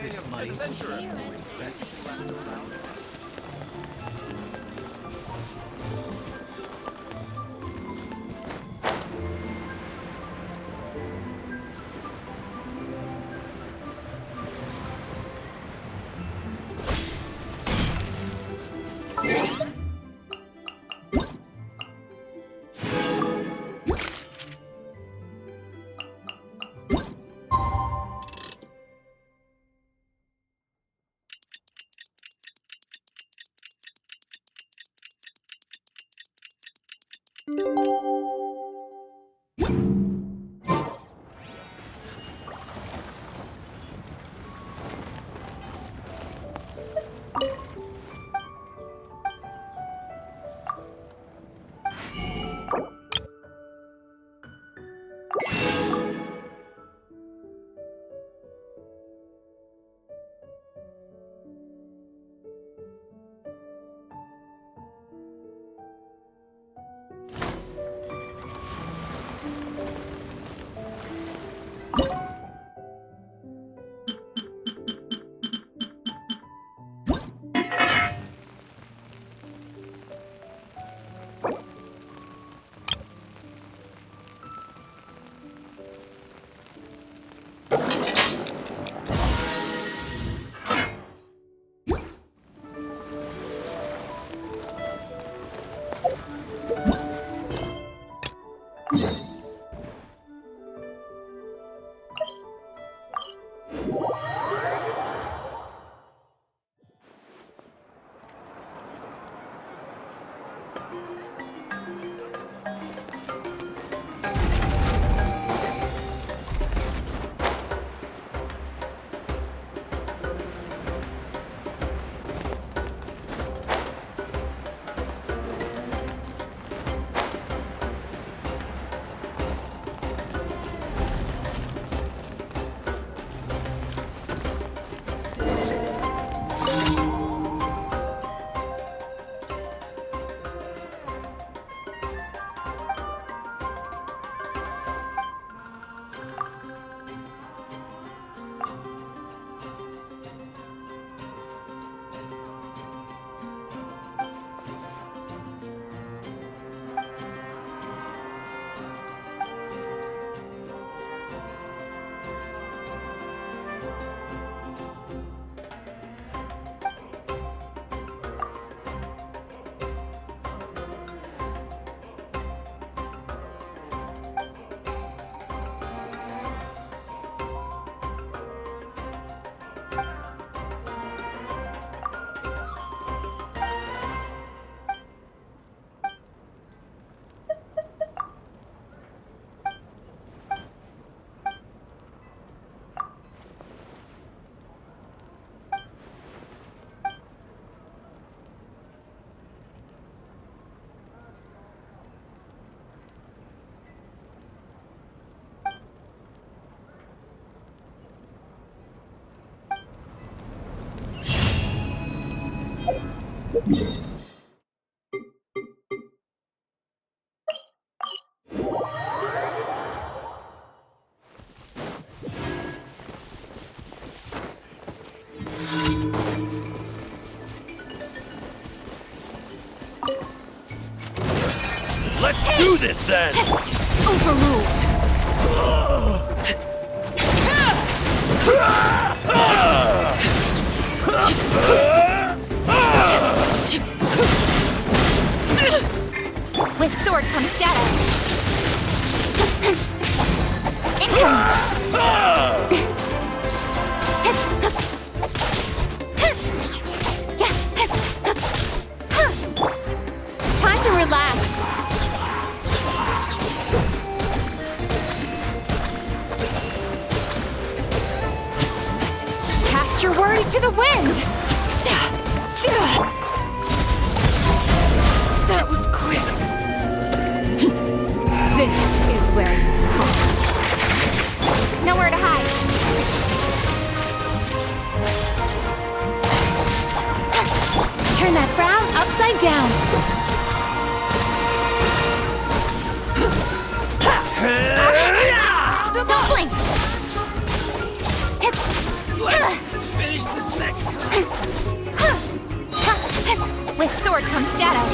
this money will invest. Let's do this then! Overruled! With sword comes shadow. Time to relax. Cast your worries to the wind. That was quick. This is where you fall. Nowhere to hide. Turn that frown upside down. Don't blink. Let's Forward comes Shadow.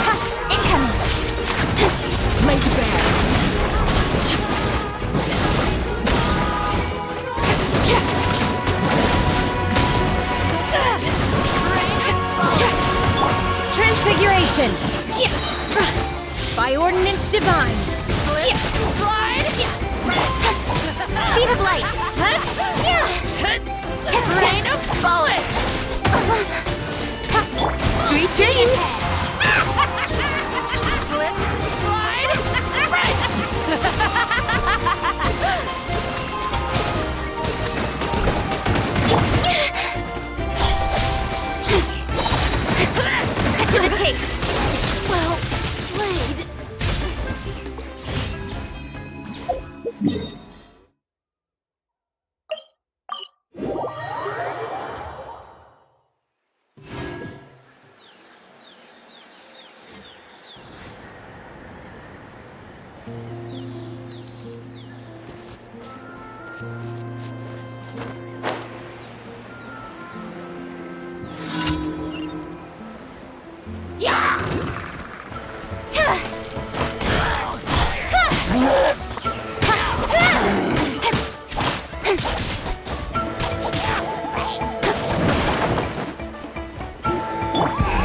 Ha! Incoming. Laid bare. Transfiguration. By ordinance divine. Slide! Speed of light. Rain of bullets! Sweet dreams. Slip, slide, sprint! Cut to the chase. Well played.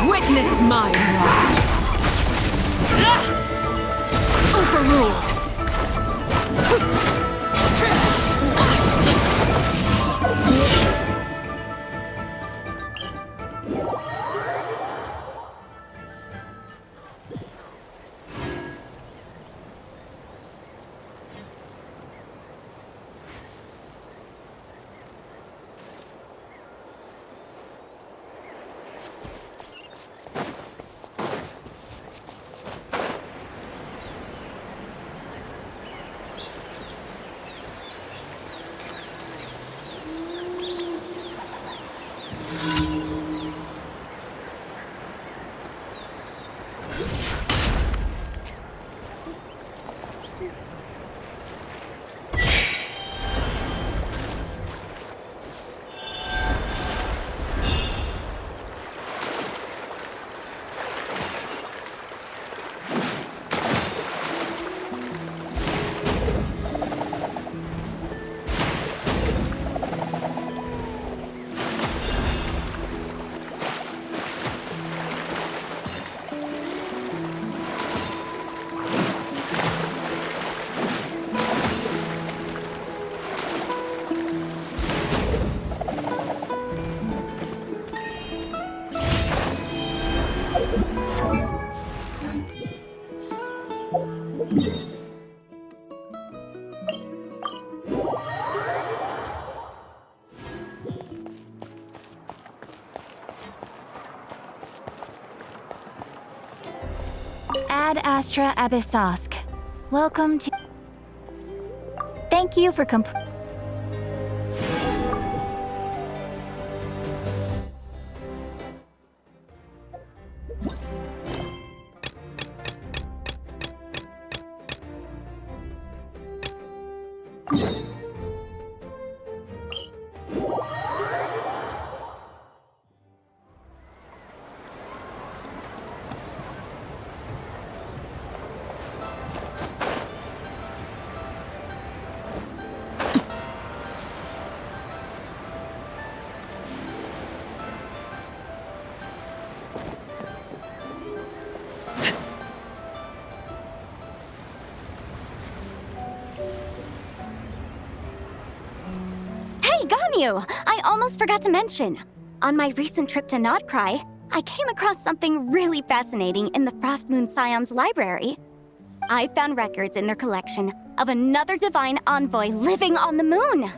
Witness my rise. Overruled. Ad Astra Abyssosk. Welcome to... Thank you for Ganyu! I almost forgot to mention. On my recent trip to Notcry, I came across something really fascinating in the Frost Moon Scion's library. I found records in their collection of another divine envoy living on the moon.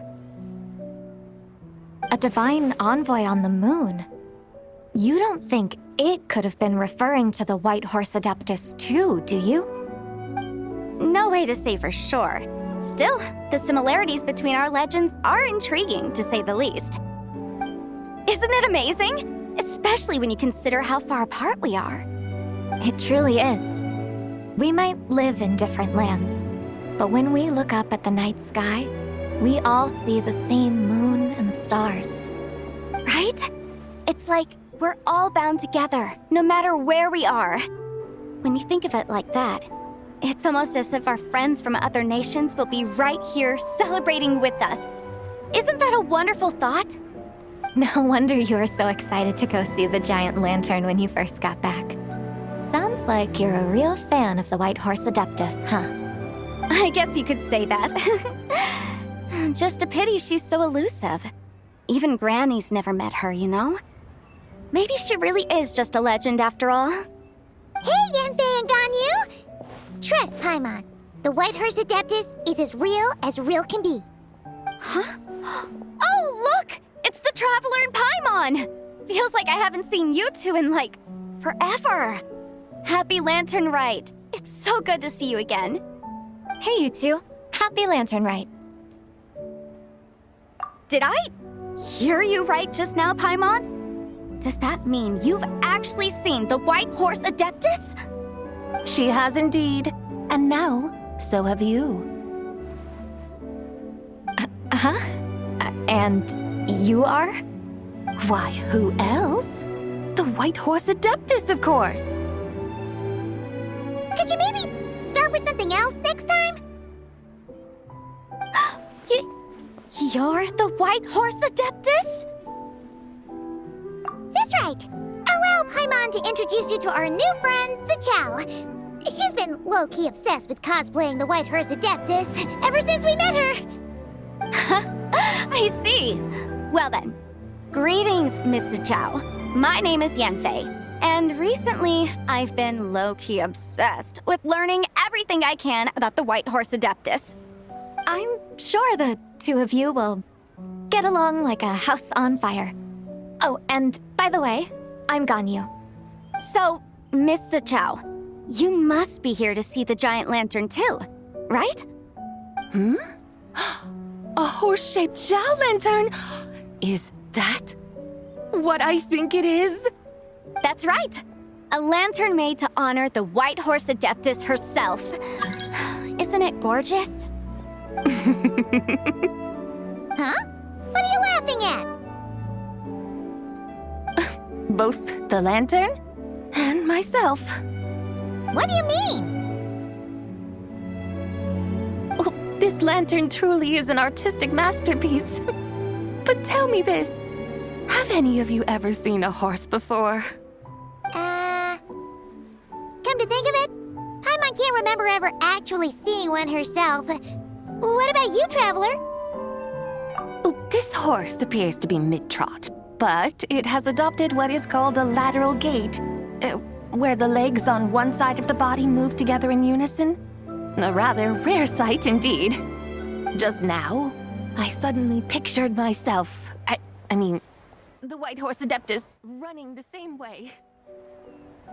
A divine envoy on the moon? You don't think it could have been referring to the White Horse Adeptus too, do you? No way to say for sure. Still, the similarities between our legends are intriguing, to say the least. Isn't it amazing? Especially when you consider how far apart we are. It truly is. We might live in different lands, but when we look up at the night sky, we all see the same moon and stars. Right? It's like we're all bound together, no matter where we are. When you think of it like that, it's almost as if our friends from other nations will be right here celebrating with us. Isn't that a wonderful thought? No wonder you were so excited to go see the giant lantern when you first got back. Sounds like you're a real fan of the White Horse Adeptus, huh? I guess you could say that. Just a pity she's so elusive. Even Granny's never met her, you know? Maybe she really is just a legend after all. Hey, Yanfei and Ganyu! Trust, Paimon. The White Horse Adeptus is as real can be. Huh? Oh, look! It's the Traveler and Paimon! Feels like I haven't seen you two in, like, forever. Happy Lantern Rite. It's so good to see you again. Hey, you two. Happy Lantern Rite. Did I hear you right just now, Paimon? Does that mean you've actually seen the White Horse Adeptus? She has indeed. And now, so have you. And you are? Why, who else? The White Horse Adeptus, of course. Could you maybe start with something else next time? You're the White Horse Adeptus? That's right. Allow Paimon to introduce you to our new friend, Zichao. She's been low-key obsessed with cosplaying the White Horse Adeptus ever since we met her. I see. Well then, greetings, Miss Zichao. My name is Yanfei, and recently I've been low-key obsessed with learning everything I can about the White Horse Adeptus. I'm sure the two of you will get along like a house on fire. Oh, and by the way, I'm Ganyu. So, Miss Zichao, you must be here to see the giant lantern too, right? A horse-shaped Zhao lantern? Is that what I think it is? That's right. A lantern made to honor the White Horse Adeptus herself. Isn't it gorgeous? Huh? What are you laughing at? Both the lantern and myself. What do you mean? Oh, this lantern truly is an artistic masterpiece. But tell me this, have any of you ever seen a horse before? Come to think of it, Paimon can't remember ever actually seeing one herself. What about you, Traveler? Oh, this horse appears to be mid-trot, but it has adopted what is called a lateral gait, where the legs on one side of the body move together in unison. A rather rare sight indeed. Just now, I suddenly pictured myself, I mean, the White Horse Adeptus running the same way.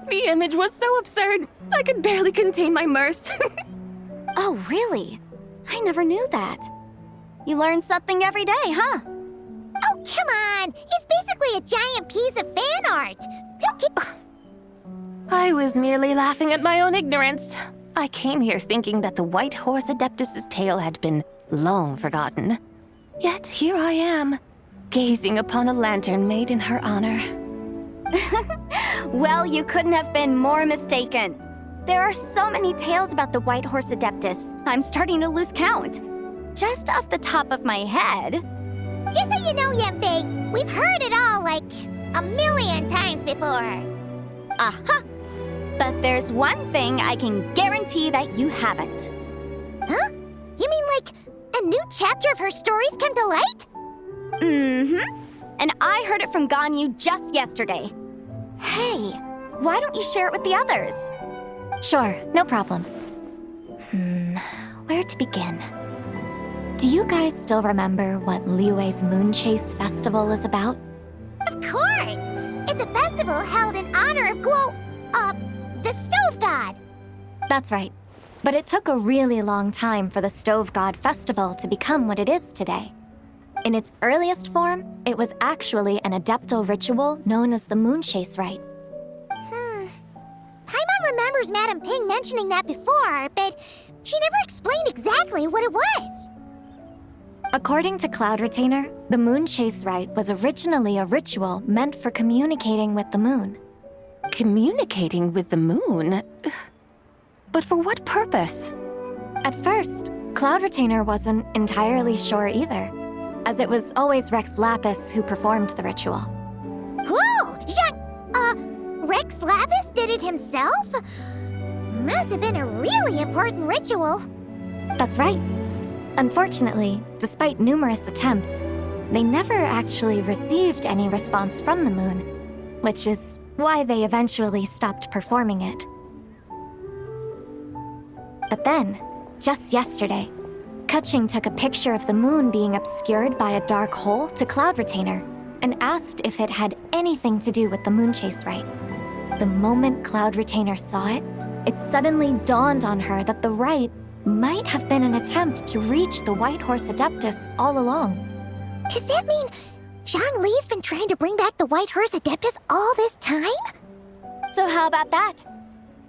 The image was so absurd, I could barely contain my mirth. Oh, really? I never knew that. You learn something every day, huh? Oh, come on! It's basically a giant piece of fan art! I was merely laughing at my own ignorance. I came here thinking that the White Horse Adeptus's tale had been long forgotten. Yet here I am, gazing upon a lantern made in her honor. Well, you couldn't have been more mistaken. There are so many tales about the White Horse Adeptus, I'm starting to lose count. Just off the top of my head... Just so you know, Yanfei, we've heard it all like a million times before. Aha! But there's one thing I can guarantee that you haven't. Huh? You mean like a new chapter of her stories come to light? Mm-hmm. And I heard it from Ganyu just yesterday. Hey, why don't you share it with the others? Sure, no problem. Where to begin? Do you guys still remember what Liyue's Moon Chase Festival is about? Of course! It's a festival held in honor of Guo... the Stove God! That's right. But it took a really long time for the Stove God Festival to become what it is today. In its earliest form, it was actually an adeptal ritual known as the Moon Chase Rite. Paimon remembers Madame Ping mentioning that before, but she never explained exactly what it was. According to Cloud Retainer, the Moon Chase Rite was originally a ritual meant for communicating with the moon. Communicating with the moon? But for what purpose? At first, Cloud Retainer wasn't entirely sure either, as it was always Rex Lapis who performed the ritual. Whoa! Rex Lapis did it himself? Must have been a really important ritual. That's right. Unfortunately, despite numerous attempts, they never actually received any response from the moon, which is why they eventually stopped performing it. But then, just yesterday, Kutching took a picture of the moon being obscured by a dark hole to Cloud Retainer and asked if it had anything to do with the Moon Chase Rite. The moment Cloud Retainer saw it, it suddenly dawned on her that the rite might have been an attempt to reach the White Horse Adeptus all along. Does that mean Zhongli's been trying to bring back the White Horse Adeptus all this time? So how about that?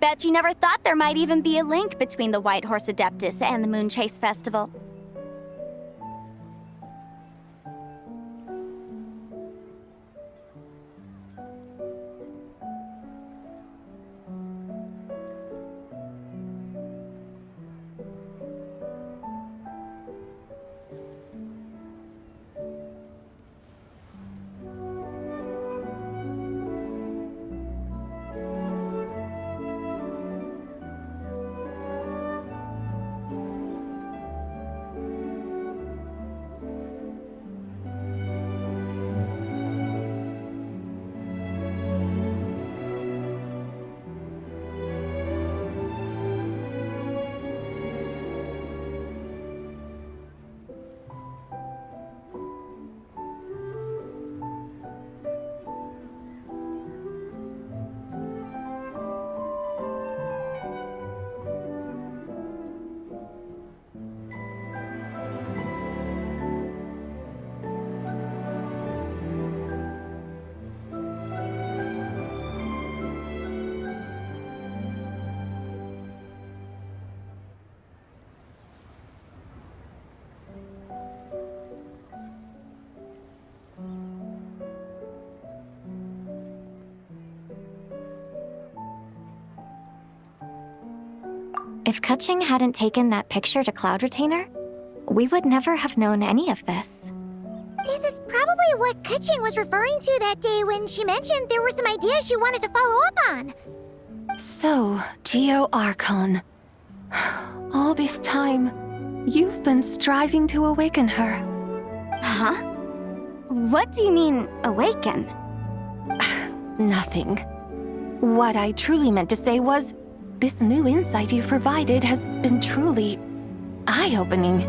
Bet you never thought there might even be a link between the White Horse Adeptus and the Moon Chase Festival. If Kutching hadn't taken that picture to Cloud Retainer, we would never have known any of this. This is probably what Kutching was referring to that day when she mentioned there were some ideas she wanted to follow up on. So, Geo Archon. All this time, you've been striving to awaken her. Huh? What do you mean, awaken? Nothing. What I truly meant to say was, this new insight you've provided has been truly eye-opening.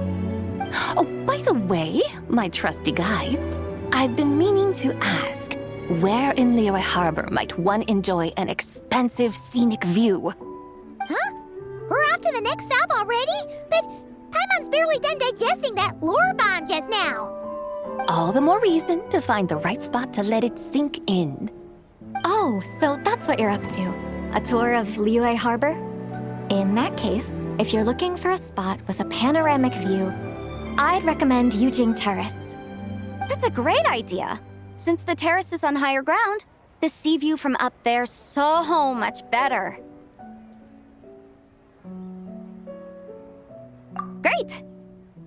Oh, by the way, my trusty guides, I've been meaning to ask, where in Liyue Harbor might one enjoy an expansive scenic view? Huh? We're off to the next stop already? But Paimon's barely done digesting that lore bomb just now. All the more reason to find the right spot to let it sink in. Oh, so that's what you're up to. A tour of Liyue Harbor? In that case, if you're looking for a spot with a panoramic view, I'd recommend Yujing Terrace. That's a great idea. Since the terrace is on higher ground, the sea view from up there's so much better. Great!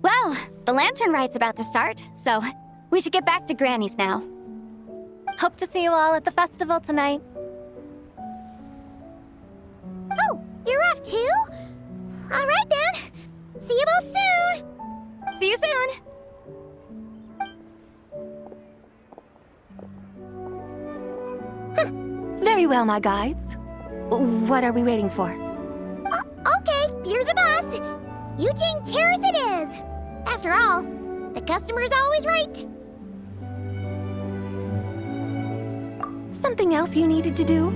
Well, the lantern rite's about to start, so we should get back to Granny's now. Hope to see you all at the festival tonight. Oh, you're off too? All right then. See you both soon. See you soon! Very well, my guides. What are we waiting for? Okay, you're the boss. Eugene Terrace it is. After all, the customer's always right. Something else you needed to do?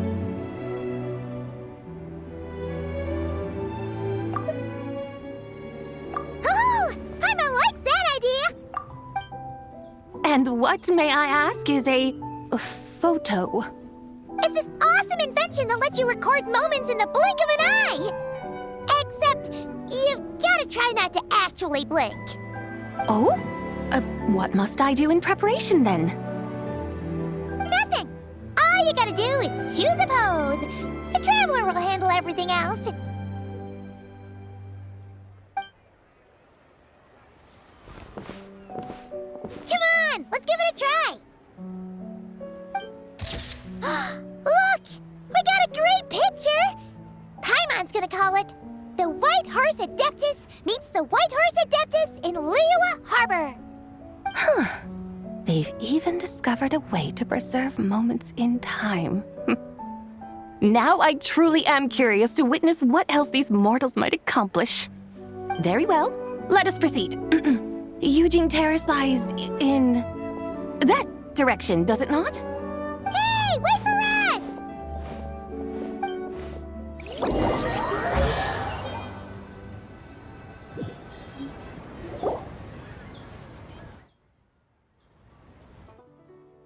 Oh, Paimon likes that idea. And what, may I ask, is a photo? It's this awesome invention that lets you record moments in the blink of an eye. Except, you've gotta try not to actually blink. Oh? What must I do in preparation then? Nothing. All you gotta do is choose a pose. The Traveler will handle everything else. Come on, let's give it a try. Look, we got a great picture. Paimon's gonna call it The White Horse Adeptus Meets the White Horse Adeptus in Liyue Harbor. They've even discovered a way to preserve moments in time. Now I truly am curious to witness what else these mortals might accomplish. Very well, let us proceed. Eugene Terrace lies in that direction, does it not? Hey, wait for us!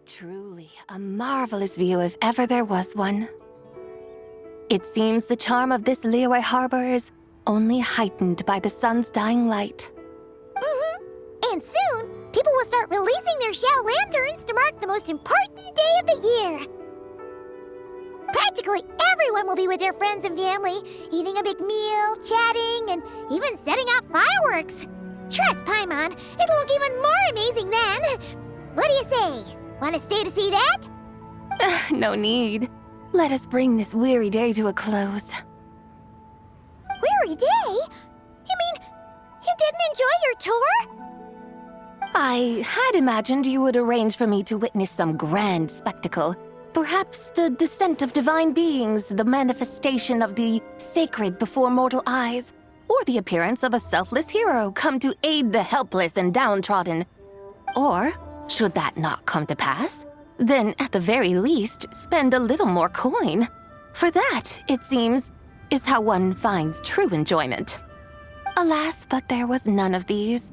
Truly a marvelous view if ever there was one. It seems the charm of this Liyue Harbor is only heightened by the sun's dying light. And soon, people will start releasing their shell lanterns to mark the most important day of the year. Practically everyone will be with their friends and family, eating a big meal, chatting, and even setting off fireworks. Trust Paimon, it'll look even more amazing then. What do you say? Want to stay to see that? No need. Let us bring this weary day to a close. Weary day? You mean you didn't enjoy your tour? I had imagined you would arrange for me to witness some grand spectacle. Perhaps the descent of divine beings, the manifestation of the sacred before mortal eyes, or the appearance of a selfless hero come to aid the helpless and downtrodden. Or, should that not come to pass, then at the very least spend a little more coin. For that, it seems, is how one finds true enjoyment. Alas, but there was none of these.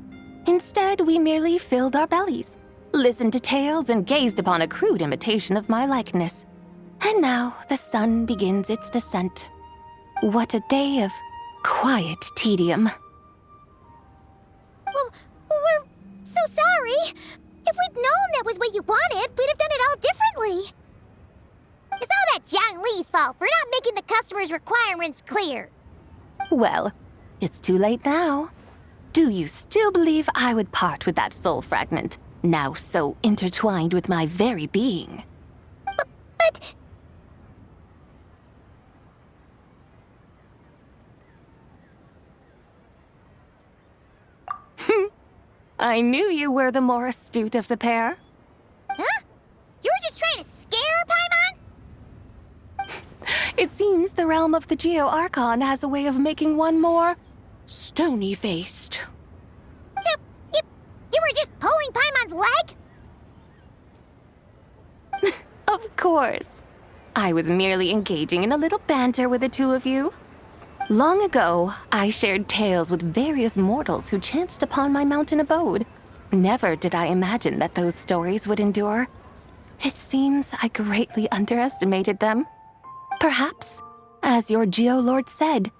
Instead, we merely filled our bellies, listened to tales, and gazed upon a crude imitation of my likeness. And now the sun begins its descent. What a day of quiet tedium. Well, we're so sorry. If we'd known that was what you wanted, we'd have done it all differently. It's all that Jiang Li's fault for not making the customer's requirements clear. Well, it's too late now. Do you still believe I would part with that soul fragment, now so intertwined with my very being? But... I knew you were the more astute of the pair. Huh? You were just trying to scare Paimon? It seems the realm of the Geo-Archon has a way of making one more stony-faced. So, you were just pulling Paimon's leg? Of course. I was merely engaging in a little banter with the two of you. Long ago, I shared tales with various mortals who chanced upon my mountain abode. Never did I imagine that those stories would endure. It seems I greatly underestimated them. Perhaps, as your Geolord said,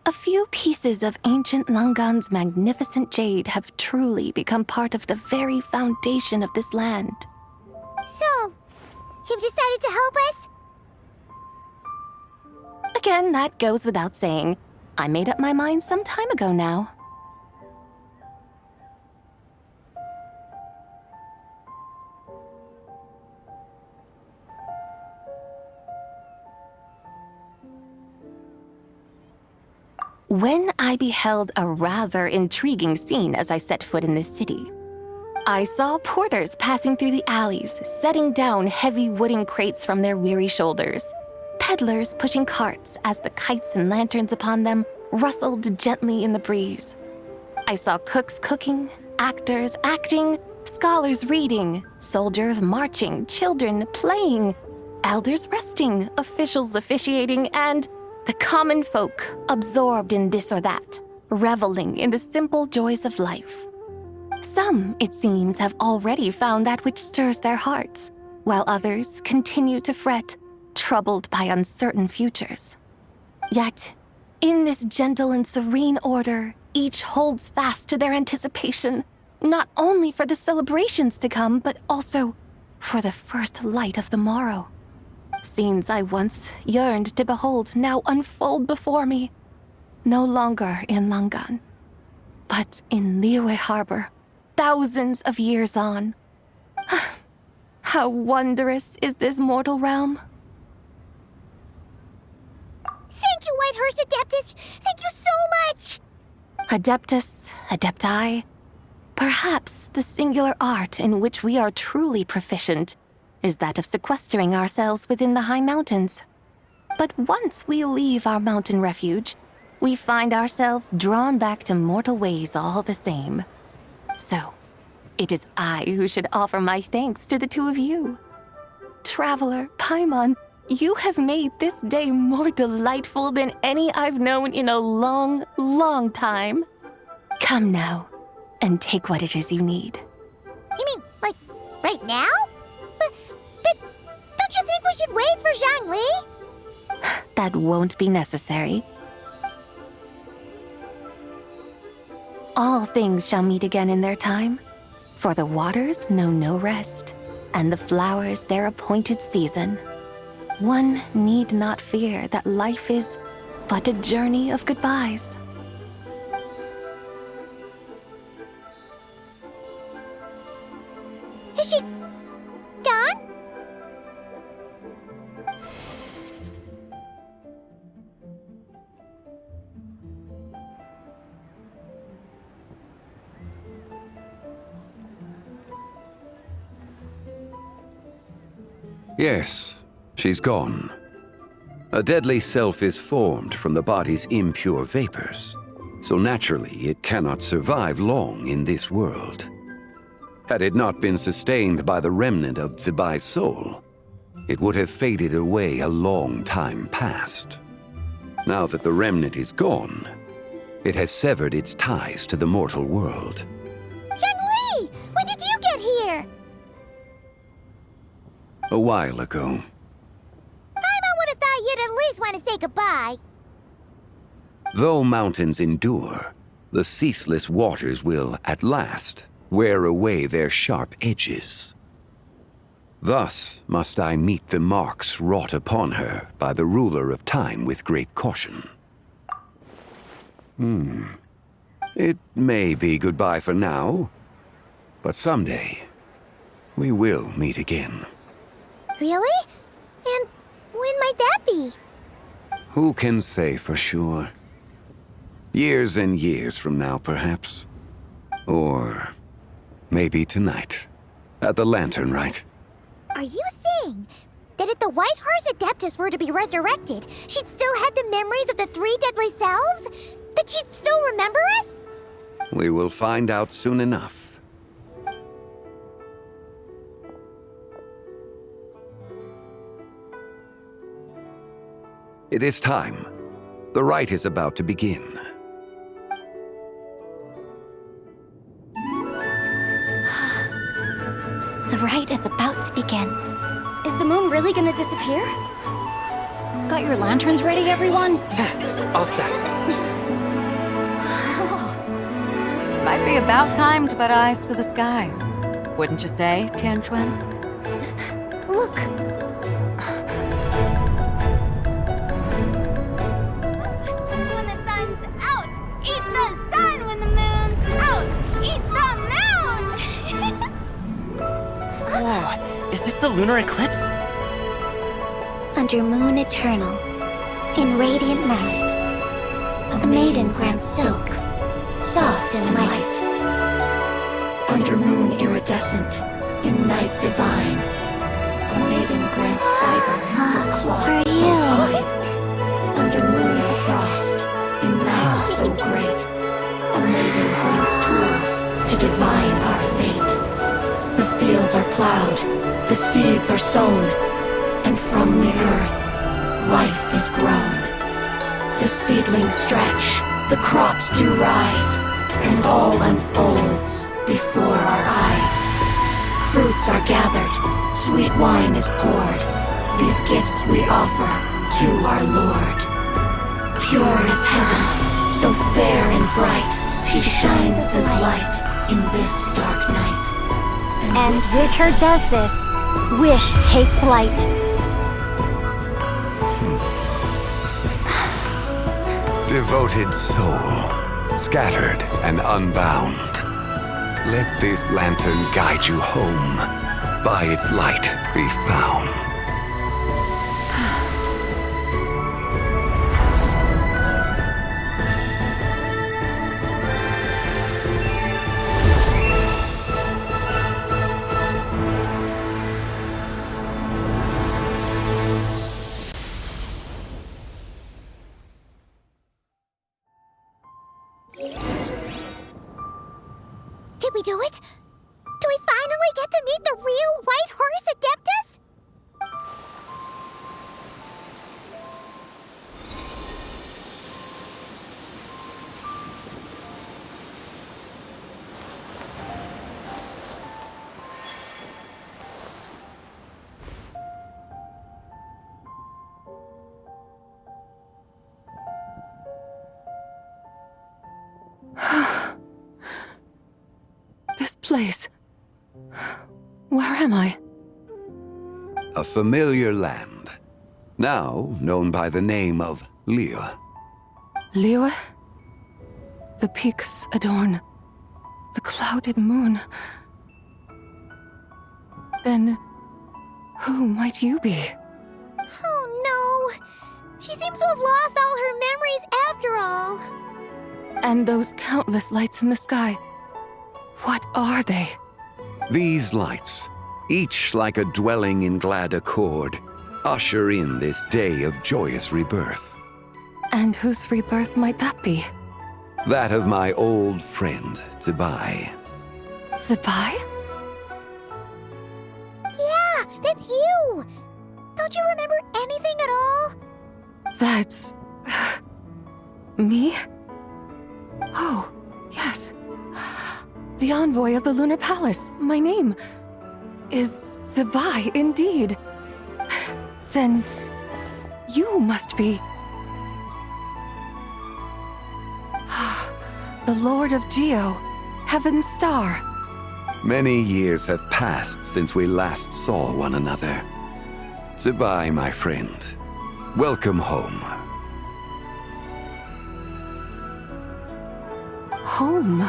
a few pieces of ancient Langan's magnificent jade have truly become part of the very foundation of this land. So, you've decided to help us? Again, that goes without saying. I made up my mind some time ago now. When I beheld a rather intriguing scene as I set foot in this city, I saw porters passing through the alleys, setting down heavy wooden crates from their weary shoulders. Peddlers pushing carts as the kites and lanterns upon them rustled gently in the breeze. I saw cooks cooking, actors acting, scholars reading, soldiers marching, children playing, elders resting, officials officiating, and the common folk absorbed in this or that, reveling in the simple joys of life. Some, it seems, have already found that which stirs their hearts, while others continue to fret, troubled by uncertain futures. Yet, in this gentle and serene order, each holds fast to their anticipation, not only for the celebrations to come, but also for the first light of the morrow. Scenes I once yearned to behold now unfold before me, no longer in Langan, but in Liyue Harbor, thousands of years on. How wondrous is this mortal realm! Thank you, Whitehorse Adeptus! Thank you so much! Adeptus, Adepti, perhaps the singular art in which we are truly proficient is that of sequestering ourselves within the high mountains. But once we leave our mountain refuge, we find ourselves drawn back to mortal ways all the same. So, it is I who should offer my thanks to the two of you. Traveler, Paimon, you have made this day more delightful than any I've known in a long, long time. Come now, and take what it is you need. You mean, like, right now? But don't you think we should wait for Zhangli? That won't be necessary. All things shall meet again in their time, for the waters know no rest, and the flowers their appointed season. One need not fear that life is but a journey of goodbyes. Is she gone? Yes, she's gone. A deadly self is formed from the body's impure vapors, so naturally it cannot survive long in this world. Had it not been sustained by the remnant of Zibai's soul, it would have faded away a long time past. Now that the remnant is gone, it has severed its ties to the mortal world. Zhangli! When did you get here? A while ago. Paimon would have thought you'd at least want to say goodbye. Though mountains endure, the ceaseless waters will, at last, wear away their sharp edges. Thus must I meet the marks wrought upon her by the ruler of time with great caution. It may be goodbye for now, but someday we will meet again. Really? And when might that be? Who can say for sure? Years and years from now, perhaps. Or maybe tonight, at the Lantern Rite. Are you saying that if the Whitehorse Adeptus were to be resurrected, she'd still have the memories of the three deadly selves? That she'd still remember us? We will find out soon enough. It is time. The rite is about to begin. The rite is about to begin. Is the moon really gonna disappear? Got your lanterns ready, everyone? All set. Might be about time to put eyes to the sky. Wouldn't you say, Tianchuan? Look! When the sun's out, eat the sun. When the moon's out, eat the moon. Whoa, is this the lunar eclipse? Under moon eternal, in radiant night, a maiden grants silk, soft and light. Under moon iridescent, in night divine, a maiden grants fiber for cloth so fine. Under moon of frost, in night so great, a maiden grants tools to divine our fate. The fields are plowed, the seeds are sown, and from the earth, life is grown. The seedlings stretch, the crops do rise, and all unfolds before our eyes. Fruits are gathered, sweet wine is poured. These gifts we offer to our Lord. Pure is heaven, so fair and bright, she shines as light. in this dark night. And with her does this, wish take flight. Devoted soul, scattered and unbound. Let this lantern guide you home. By its light be found. Did we do it? Do we finally get to meet the real White Horse Adeptus? This place. Where am I? A familiar land, now known by the name of Liyue. Liyue? The peaks adorn the clouded moon. Then, who might you be? Oh no! She seems to have lost all her memories after all. And those countless lights in the sky, what are they? These lights, each like a dwelling in glad accord, usher in this day of joyous rebirth. And whose rebirth might that be? That of my old friend, Zibai. Zibai? Yeah, that's you! Don't you remember anything at all? That's... me? Oh, yes. The envoy of the Lunar Palace. My name is Zibai, indeed. Then you must be... the Lord of Geo, Heaven's Star. Many years have passed since we last saw one another. Zibai, my friend, welcome home. Home?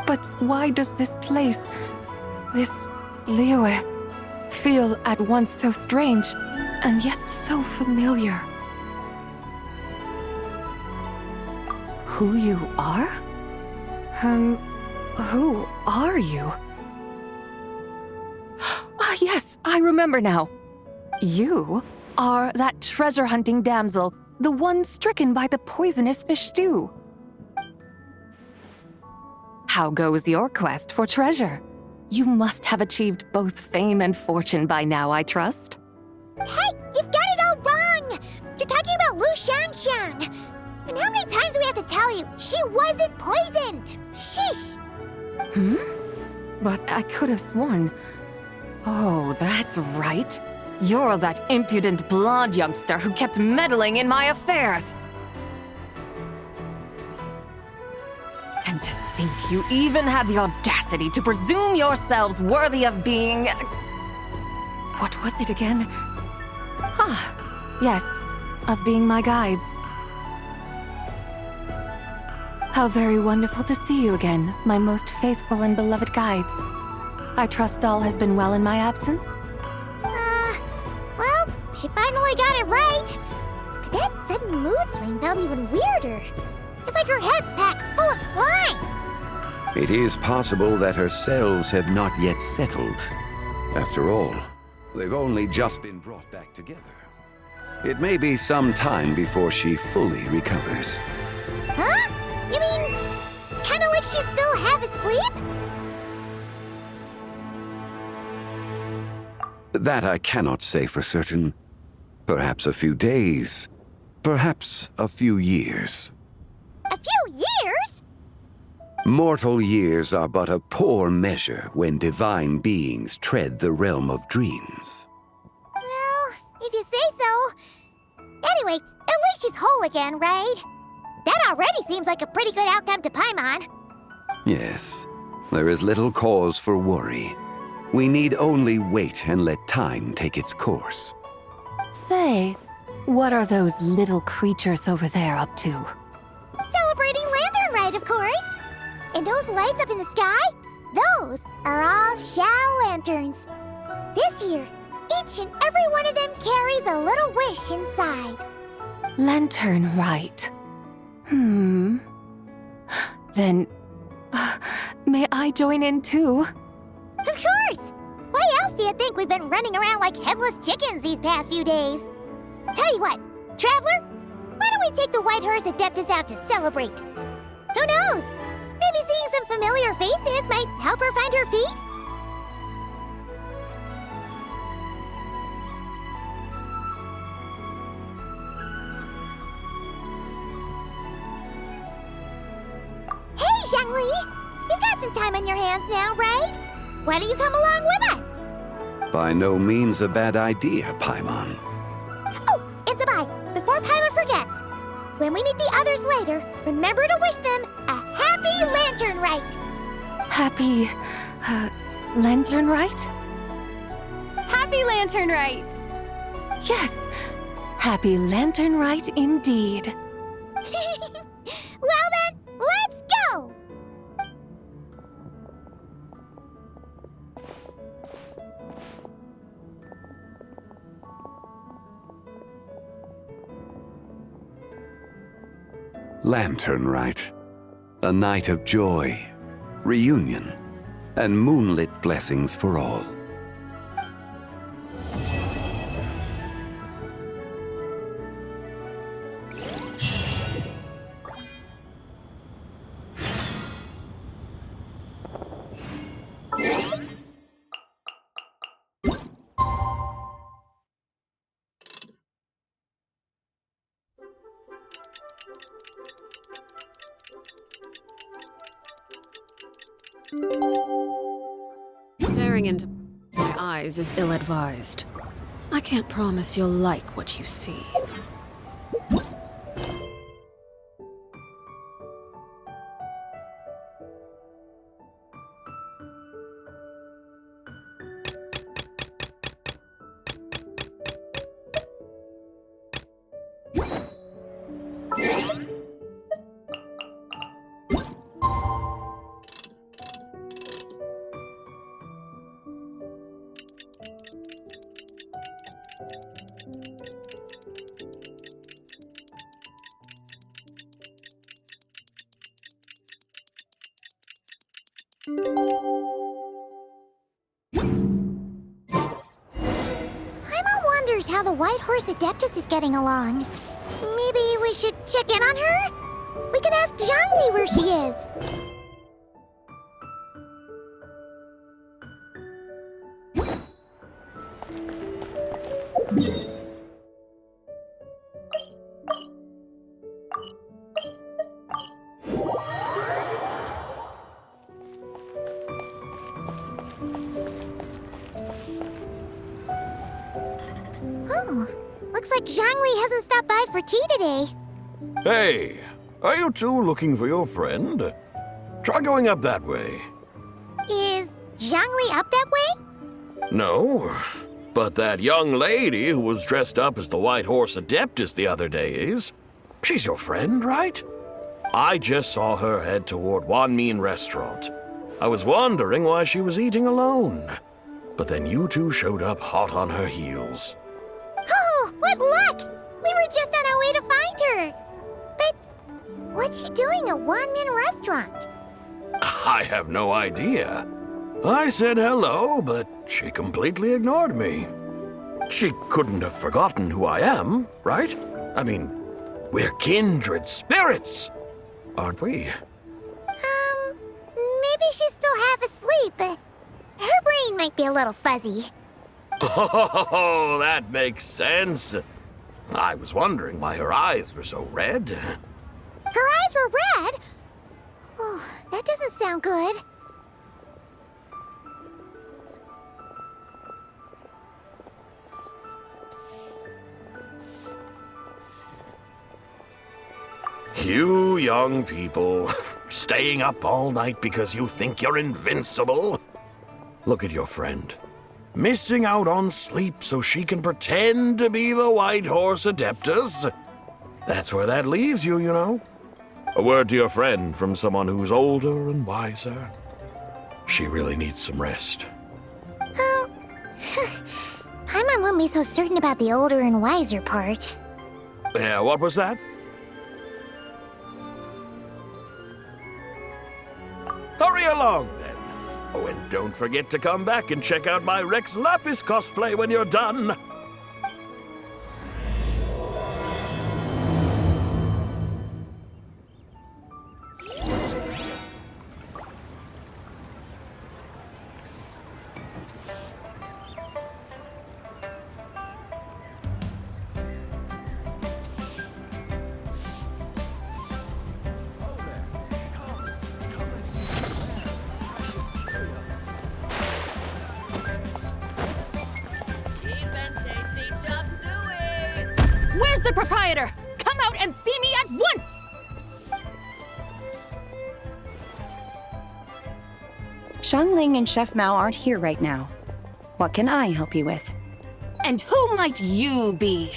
But why does this place, this Liyue, feel at once so strange and yet so familiar? Who you are? Who are you? Ah, yes, I remember now. You are that treasure-hunting damsel, the one stricken by the poisonous fish stew. How goes your quest for treasure? You must have achieved both fame and fortune by now, I trust. Hey, you've got it all wrong! You're talking about Lu Shanshan! And how many times do we have to tell you? She wasn't poisoned! Sheesh! But I could have sworn... Oh, that's right. You're that impudent blonde youngster who kept meddling in my affairs. And to think you even had the audacity to presume yourselves worthy of being... What was it again? Ah, yes, of being my guides. How very wonderful to see you again, my most faithful and beloved guides. I trust all has been well in my absence? Well, she finally got it right. But that sudden mood swing felt even weirder. It's like her head's packed full of slimes. It is possible that her cells have not yet settled. After all, they've only just been brought back together. It may be some time before she fully recovers. Huh? You mean, kinda like she's still half asleep? That I cannot say for certain. Perhaps a few days, perhaps a few years. A few years? Mortal years are but a poor measure when divine beings tread the realm of dreams. Well, if you say so. Anyway, at least she's whole again, right? That already seems like a pretty good outcome to Paimon. Yes, there is little cause for worry. We need only wait and let time take its course. Say, what are those little creatures over there up to? Celebrating Lantern Rite, of course! And those lights up in the sky? Those are all Shao lanterns. This year, each and every one of them carries a little wish inside. Lantern Rite. Then, may I join in too? Of course! Why else do you think we've been running around like headless chickens these past few days? Tell you what, Traveler, why don't we take the White Horse Adeptus out to celebrate? Who knows? Maybe seeing some familiar faces might help her find her feet? Hey, Zhangli! You've got some time on your hands now, right? Why don't you come along with us? By no means a bad idea, Paimon. Oh, and Sabai, before Paimon forgets, when we meet the others later, remember to wish them a happy Lantern Rite! Happy, Lantern Rite? Happy Lantern Rite! Yes, Happy Lantern Rite indeed. Well then, let's go! Lantern Rite. A night of joy, reunion, and moonlit blessings for all. Staring into my eyes is ill-advised. I can't promise you'll like what you see. Paimon wonders how the White Horse Adeptus is getting along. Maybe we should check in on her? We can ask Zhangli where she is. Oh, looks like Zhangli hasn't stopped by for tea today. Hey, are you two looking for your friend? Try going up that way. Is Zhangli up that way? No, but that young lady who was dressed up as the White Horse Adeptus the other day is. She's your friend, right? I just saw her head toward Wan Min Restaurant. I was wondering why she was eating alone. But then you two showed up hot on her heels. Oh, what luck! We were just on our way to find her. But what's she doing at Wan Min Restaurant? I have no idea. I said hello, but she completely ignored me. She couldn't have forgotten who I am, right? I mean, we're kindred spirits, aren't we? Maybe she's still half asleep, but her brain might be a little fuzzy. Oh, that makes sense. I was wondering why her eyes were so red. Her eyes were red? Oh, that doesn't sound good. You young people, staying up all night because you think you're invincible. Look at your friend. Missing out on sleep so she can pretend to be the White Horse Adeptus. That's where that leaves you, you know. A word to your friend from someone who's older and wiser. She really needs some rest. Oh, Paimon won't be so certain about the older and wiser part. Yeah, what was that? Hurry along, then. Oh, and don't forget to come back and check out my Rex Lapis cosplay when you're done. Where's the proprietor? Come out and see me at once! Xiangling and Chef Mao aren't here right now. What can I help you with? And who might you be?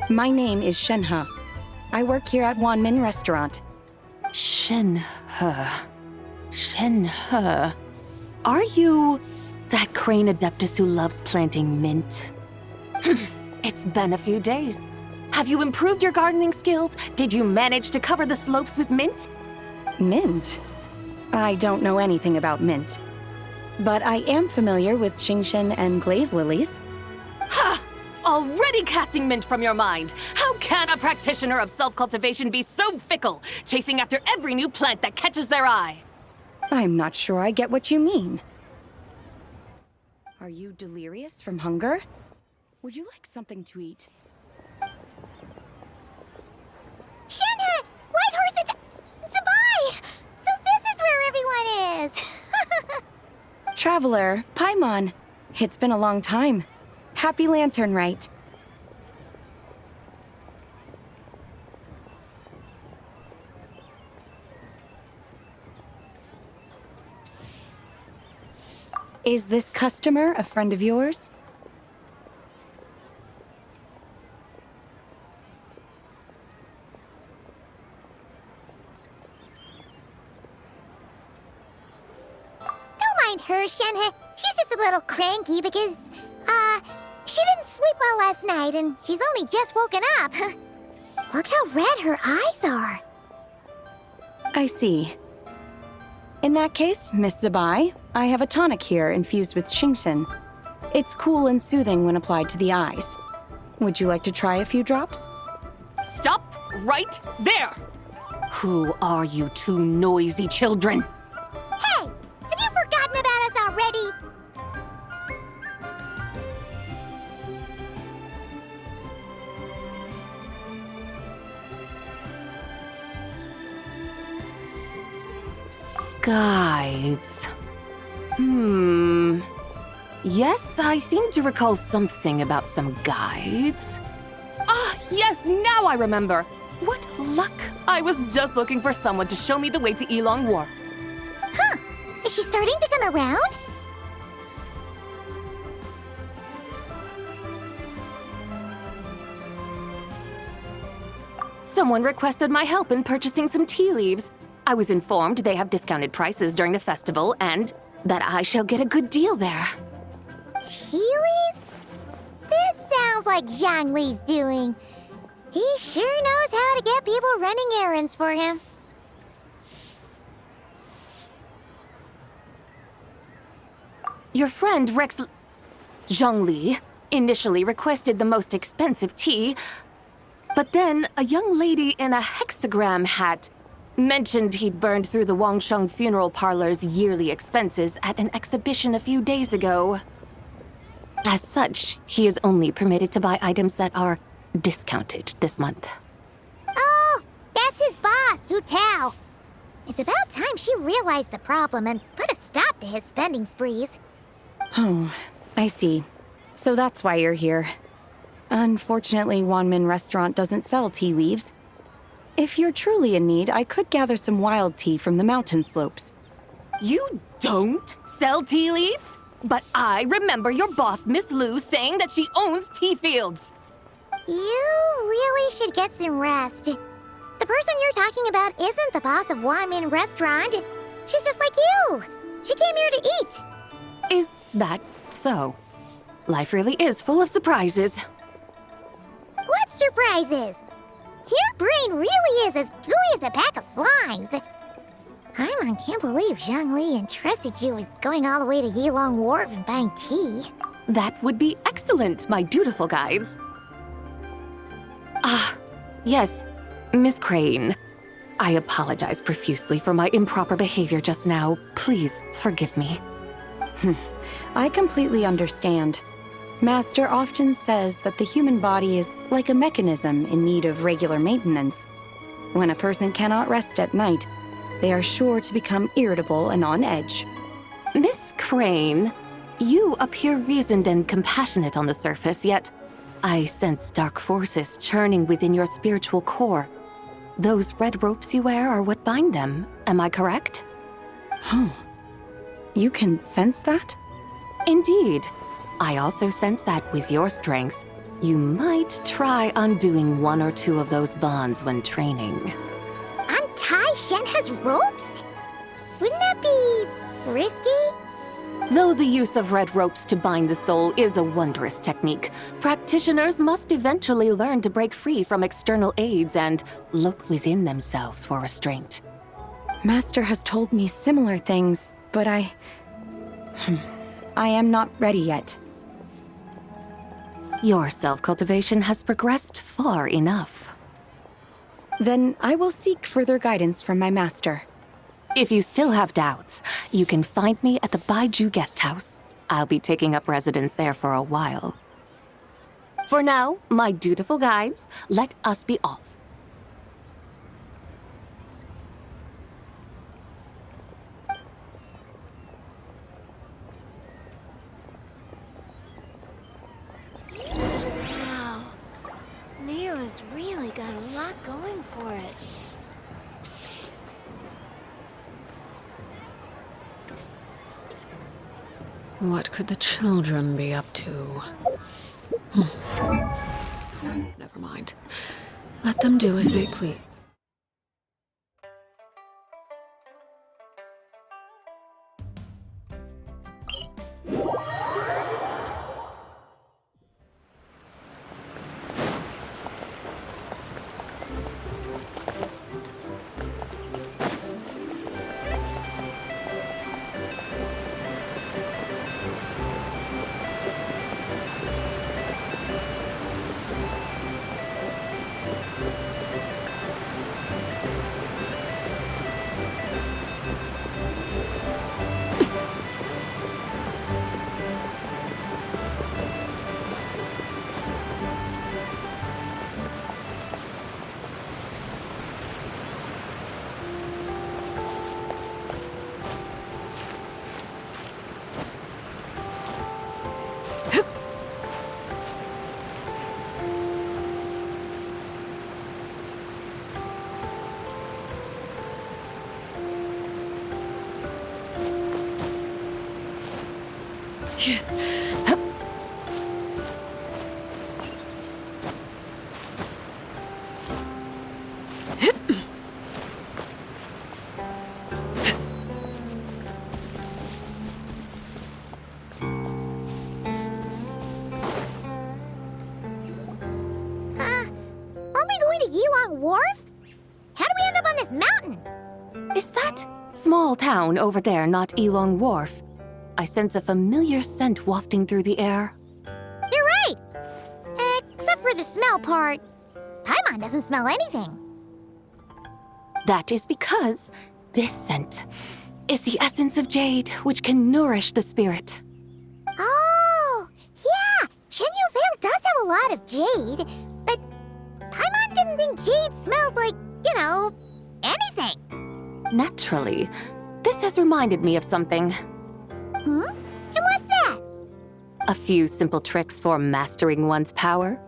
My name is Shenhe. I work here at Wanmin Restaurant. Shenhe. Shenhe. Are you that crane adeptus who loves planting mint? It's been a few days. Have you improved your gardening skills? Did you manage to cover the slopes with mint? Mint? I don't know anything about mint. But I am familiar with Genshin and glaze lilies. Ha! Already casting mint from your mind. How can a practitioner of self-cultivation be so fickle, chasing after every new plant that catches their eye? I'm not sure I get what you mean. Are you delirious from hunger? Would you like something to eat? Shenhe! White Horse Zabai! So this is where everyone is! Traveler, Paimon. It's been a long time. Happy Lantern Rite. Is this customer a friend of yours? Don't mind her, Shenhe. She's just a little cranky because, she didn't sleep well last night and she's only just woken up. Look how red her eyes are. I see. In that case, Miss Zabai, I have a tonic here infused with Genshin. It's cool and soothing when applied to the eyes. Would you like to try a few drops? Stop right there! Who are you two noisy children? Hey! Have you forgotten about us already? Guides. Yes, I seem to recall something about some guides. Ah, yes, now I remember. What luck! I was just looking for someone to show me the way to Elong Wharf. Huh. Is she starting to come around? Someone requested my help in purchasing some tea leaves. I was informed they have discounted prices during the festival and that I shall get a good deal there. Tea leaves? This sounds like Zhang Li's doing. He sure knows how to get people running errands for him. Your friend Rex Zhongli initially requested the most expensive tea, but then a young lady in a hexagram hat mentioned he'd burned through the Wangsheng funeral parlor's yearly expenses at an exhibition a few days ago. As such, he is only permitted to buy items that are discounted this month. Oh, that's his boss, Hu Tao. It's about time she realized the problem and put a stop to his spending sprees. Oh, I see. So that's why you're here. Unfortunately, Wanmin Restaurant doesn't sell tea leaves. If you're truly in need, I could gather some wild tea from the mountain slopes. You don't sell tea leaves? But I remember your boss, Miss Lou, saying that she owns tea fields. You really should get some rest. The person you're talking about isn't the boss of Min Restaurant. She's just like you. She came here to eat. Is that so? Life really is full of surprises. What surprises? Your brain really is as gooey as a pack of slimes. Paimon can't believe Zhongli entrusted you with going all the way to Yilong Wharf and buying tea. That would be excellent, my dutiful guides. Ah, yes, Miss Crane. I apologize profusely for my improper behavior just now. Please forgive me. I completely understand. Master often says that the human body is like a mechanism in need of regular maintenance. When a person cannot rest at night, they are sure to become irritable and on edge. Miss Crane, you appear reasoned and compassionate on the surface, yet I sense dark forces churning within your spiritual core. Those red ropes you wear are what bind them, am I correct? Oh, you can sense that? Indeed. I also sense that with your strength, you might try undoing one or two of those bonds when training. Untie Shen has ropes? Wouldn't that be risky? Though the use of red ropes to bind the soul is a wondrous technique, practitioners must eventually learn to break free from external aids and look within themselves for restraint. Master has told me similar things, but I am not ready yet. Your self-cultivation has progressed far enough. Then I will seek further guidance from my master. If you still have doubts, you can find me at the Baiju Guest House. I'll be taking up residence there for a while. For now, my dutiful guides, let us be off. Wow. Nero's really got a lot going for it. What could the children be up to? Never mind. Let them do as they please. Aren't we going to Yilong Wharf? How do we end up on this mountain? Is that small town over there not Yilong Wharf? I sense a familiar scent wafting through the air. You're right! Except for the smell part. Paimon doesn't smell anything. That is because this scent is the essence of jade, which can nourish the spirit. Oh, yeah! Shenyu Vale does have a lot of jade, but Paimon didn't think jade smelled like, anything. Naturally, this has reminded me of something. Hmm? And what's that? A few simple tricks for mastering one's power.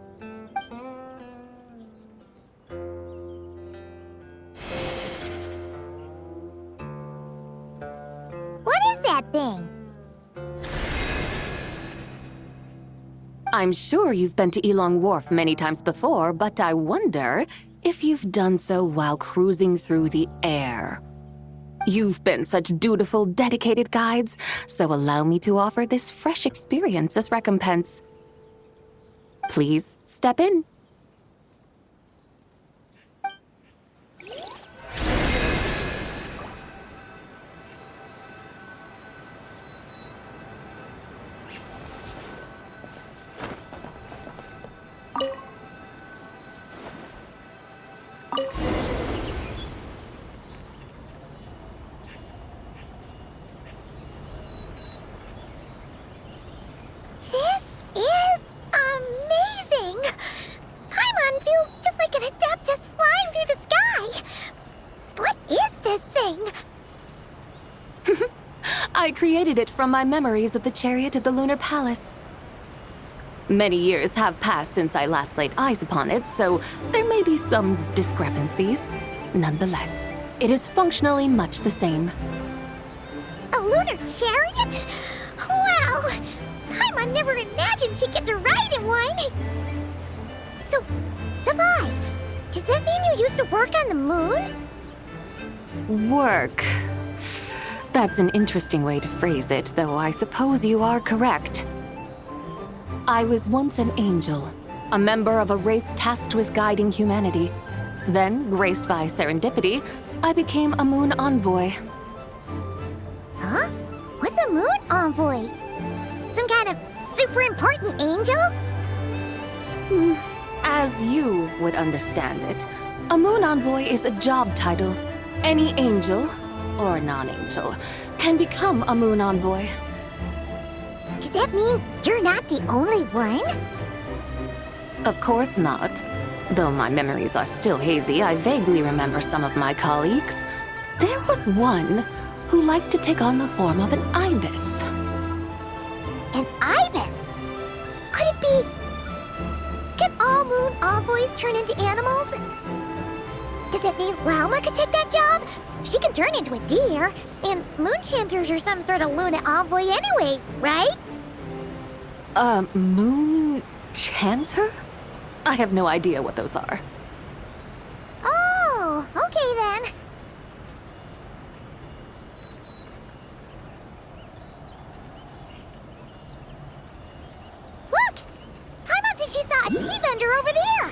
that thing? I'm sure you've been to Elong Wharf many times before, but I wonder if you've done so while cruising through the air. You've been such dutiful, dedicated guides, so allow me to offer this fresh experience as recompense. Please step in. This is amazing! Paimon feels just like an Adeptus flying through the sky! What is this thing? I created it from my memories of the chariot of the Lunar Palace. Many years have passed since I last laid eyes upon it, so there may be some discrepancies. Nonetheless, it is functionally much the same. A lunar chariot? Wow! Paimon never imagined she'd get to ride in one! So, Sabai, does that mean you used to work on the moon? Work. That's an interesting way to phrase it, though I suppose you are correct. I was once an angel, a member of a race tasked with guiding humanity. Then, graced by serendipity, I became a moon envoy. Huh? What's a moon envoy? Some kind of super important angel? As you would understand it, a moon envoy is a job title. Any angel, or non-angel, can become a moon envoy. Does that mean you're not the only one? Of course not. Though my memories are still hazy, I vaguely remember some of my colleagues. There was one who liked to take on the form of an ibis. An ibis? Could it be... Can all moon envoys turn into animals? Does that mean Lauma could take that job? She can turn into a deer, and moon chanters are some sort of Luna envoy anyway, right? Moon chanter? I have no idea what those are. Oh, okay then. Look! Paimon thinks she saw a tea vendor over there!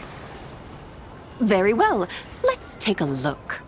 Very well. Let's take a look.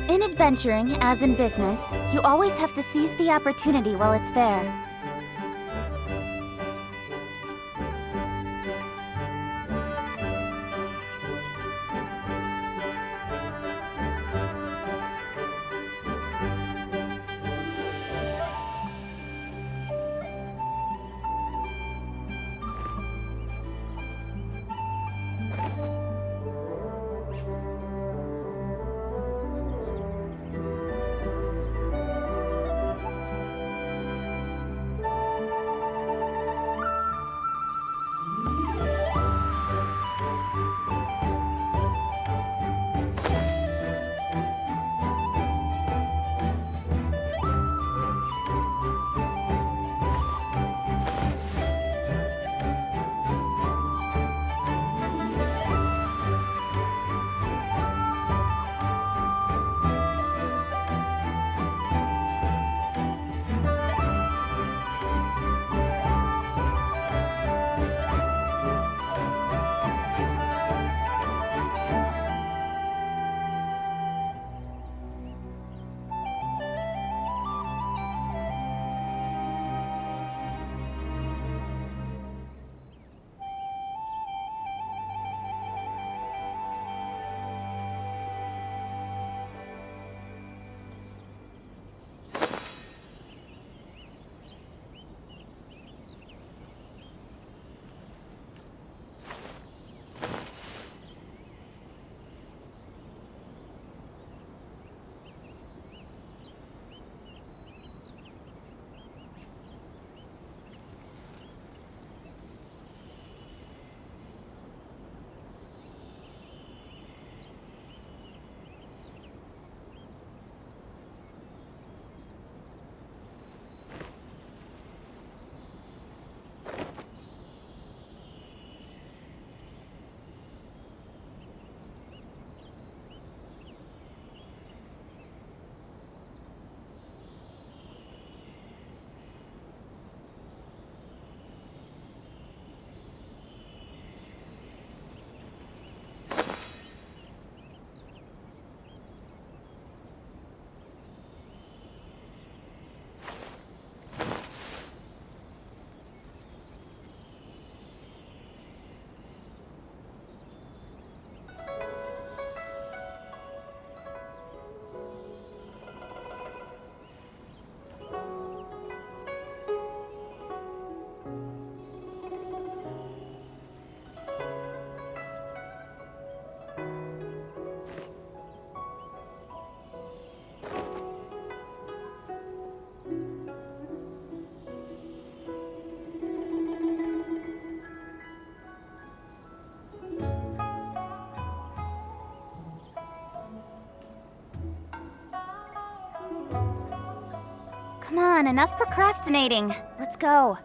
In adventuring, as in business, you always have to seize the opportunity while it's there. Come on, enough procrastinating. Let's go.